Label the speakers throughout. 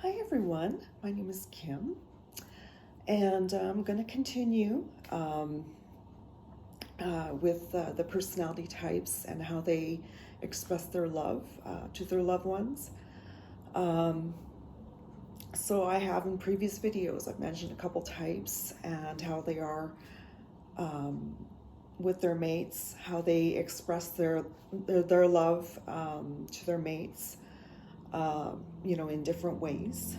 Speaker 1: Hi everyone, my name is Kim, and I'm going to continue with the personality types and how they express their love to their loved ones. Um, so I have in previous videos, I've mentioned a couple types and how they are um, with their mates, how they express their love to their mates, in different ways.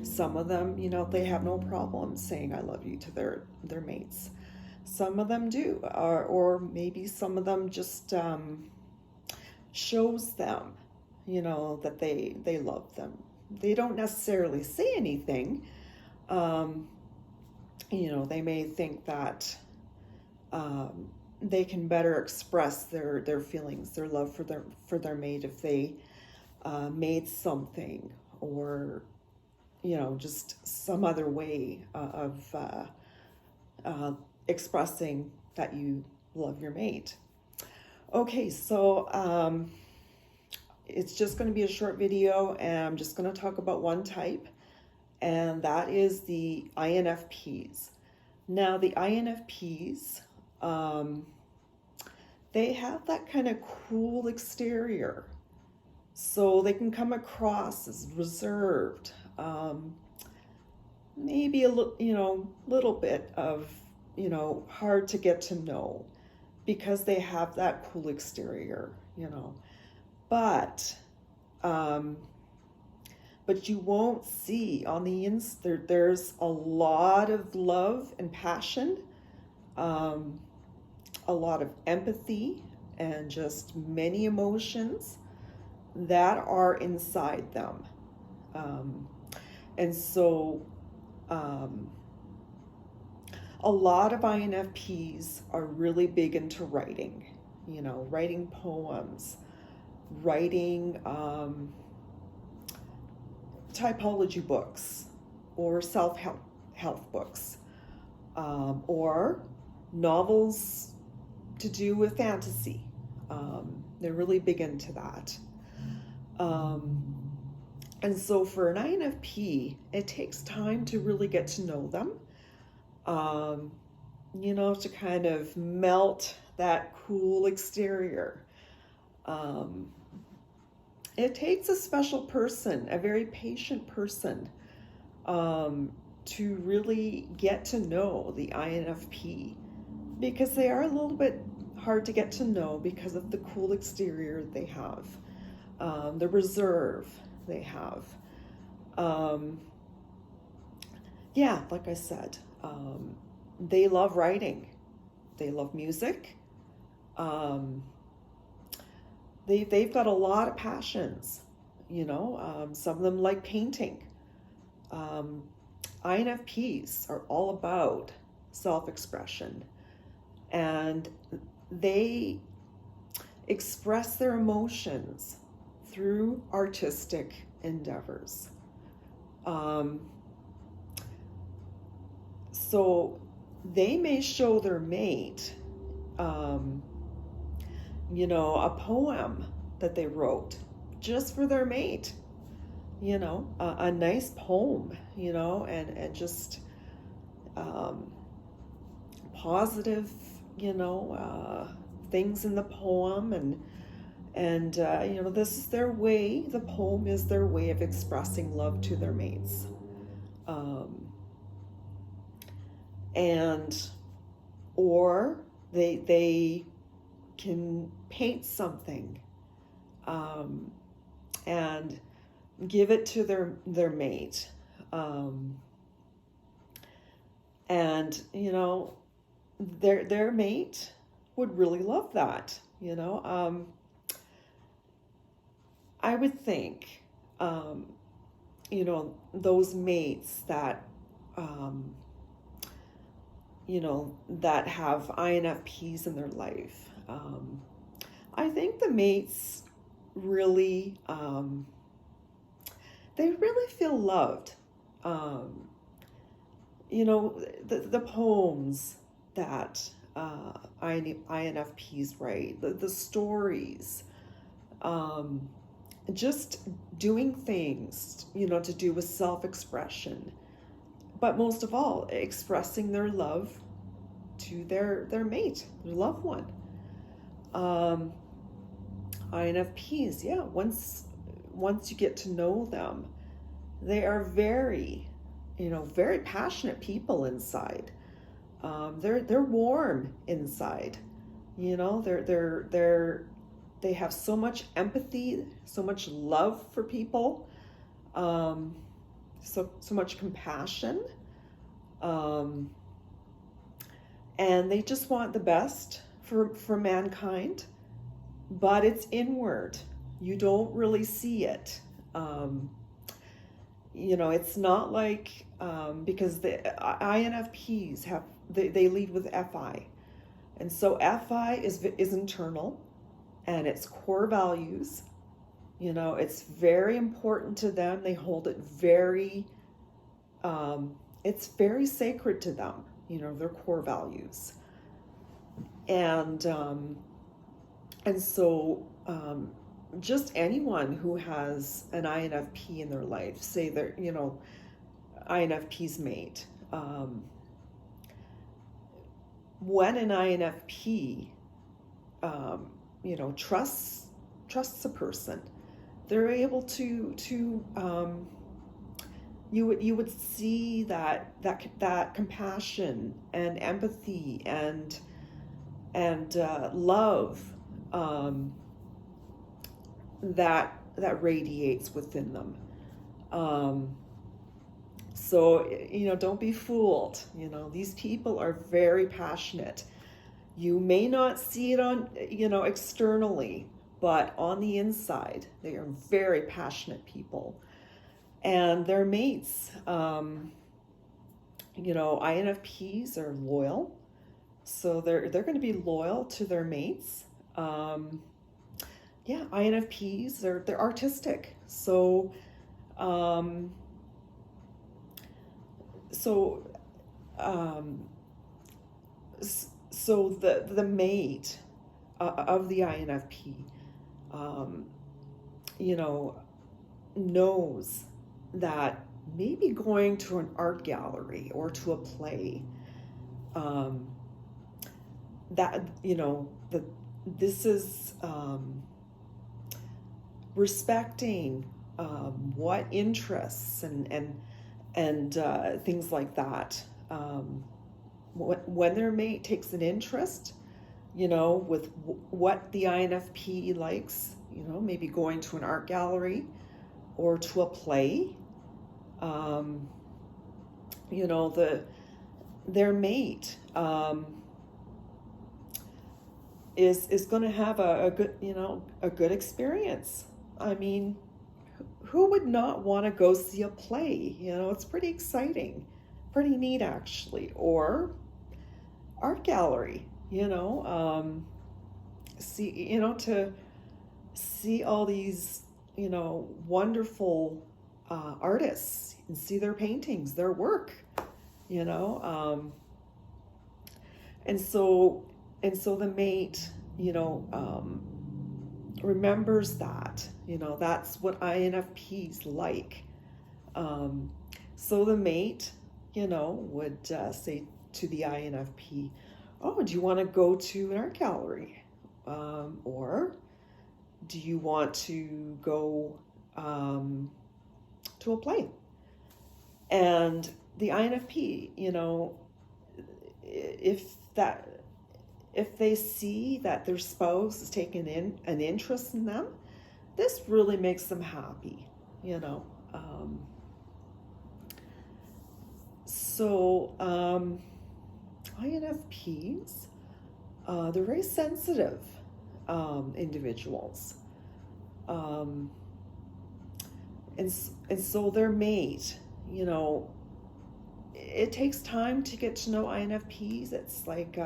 Speaker 1: Some of them, they have no problem saying "I love you" to their mates. Some of them do, or maybe some of them just shows them, that they love them. They don't necessarily say anything. Um, they may think that they can better express their feelings, their love for their mate if they made something, or just some other way of expressing that you love your mate. Okay, so it's just going to be a short video, and I'm just going to talk about one type, and that is the INFPs. Now, the INFPs, they have that kind of cool exterior. So they can come across as reserved, maybe a little bit of, hard to get to know because they have that cool exterior, But, um, but you won't see on the there's a lot of love and passion, um, a lot of empathy, and just many emotions that are inside them. And so a lot of INFPs are really big into writing, writing poems, writing typology books, or self-help books, or novels to do with fantasy. They're really big into that. And so for an INFP, it takes time to really get to know them, to kind of melt that cool exterior. It takes a special person, a very patient person, to really get to know the INFP, because they are a little bit hard to get to know because of the cool exterior they have, the reserve they have. Like I said, they love writing, they love music, they've got a lot of passions, some of them like painting. INFPs are all about self-expression, and they express their emotions through artistic endeavors. So they may show their mate, a poem that they wrote just for their mate, a nice poem, and just positive, things in the poem, and this is their way. The poem is their way of expressing love to their mates, or they can paint something, and give it to their mate, and their mate would really love that. I would think, those mates that that have INFPs in their life, I think the mates really, they really feel loved. The poems that INFPs write, the stories, just doing things, to do with self-expression, but most of all, expressing their love to their mate, their loved one. INFPs, yeah, once you get to know them, they are very, very passionate people inside. They're warm inside. They have so much empathy, so much love for people, so much compassion, and they just want the best for mankind. But it's inward. You don't really see it. It's not like, because the INFPs they lead with FI. And so FI is internal, and it's core values. It's very important to them. They hold it very, it's very sacred to them, their core values. And so just anyone who has an INFP in their life, say they're, INFP's mate, when an INFP, trusts a person, they're able to you would see that compassion and empathy and love, that radiates within them. So, don't be fooled. These people are very passionate. You may not see it on, externally, but on the inside, they are very passionate people. And their mates, INFPs are loyal. So they're going to be loyal to their mates. INFPs, they're artistic. So the mate of the INFP, knows that maybe going to an art gallery or to a play, this is respecting what interests and things like that. When their mate takes an interest, with what the INFP likes, maybe going to an art gallery or to a play, their mate is going to have a good experience. I mean, who would not want to go see a play? It's pretty exciting, pretty neat actually. Or art gallery, to see all these, wonderful artists and see their paintings, their work, and so the mate, remembers that, that's what INFPs like. So the mate, would say to the INFP, oh, do you want to go to an art gallery? Or do you want to go to a play? And the INFP, if they see that their spouse is taking an interest in them, this really makes them happy, INFPs, they're very sensitive individuals. And so their mate, it takes time to get to know INFPs. It's like,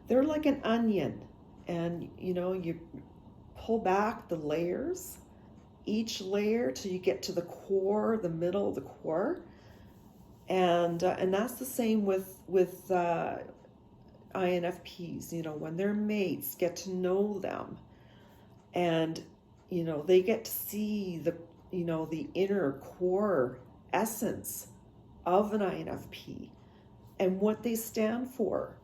Speaker 1: they're like an onion, and you pull back the layers, each layer till you get to the core, the middle of the core. And that's the same with INFPs, when their mates get to know them, and they get to see you know, the inner core essence of an INFP and what they stand for.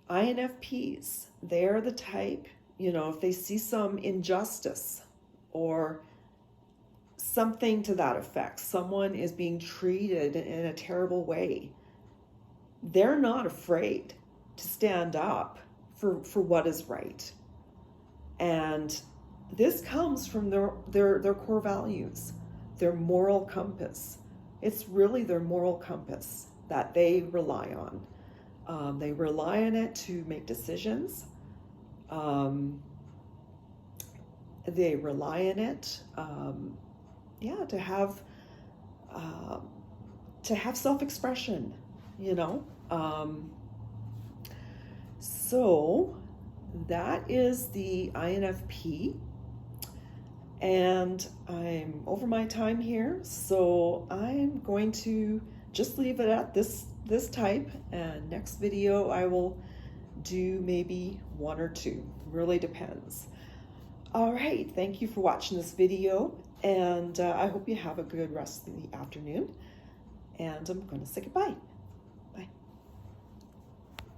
Speaker 1: INFPs, they're the type, you know, if they see some injustice or something to that effect, someone is being treated in a terrible way, they're not afraid to stand up for what is right. And this comes from their core values, their moral compass. It's really their moral compass that they rely on. They rely on it to make decisions. They rely on it, to have self-expression, you know. So that is the INFP, and I'm over my time here, so I'm going to just leave it at this type, and next video I will do maybe one or two, really depends. All right, thank you for watching this video, and I hope you have a good rest of the afternoon, and I'm going to say goodbye.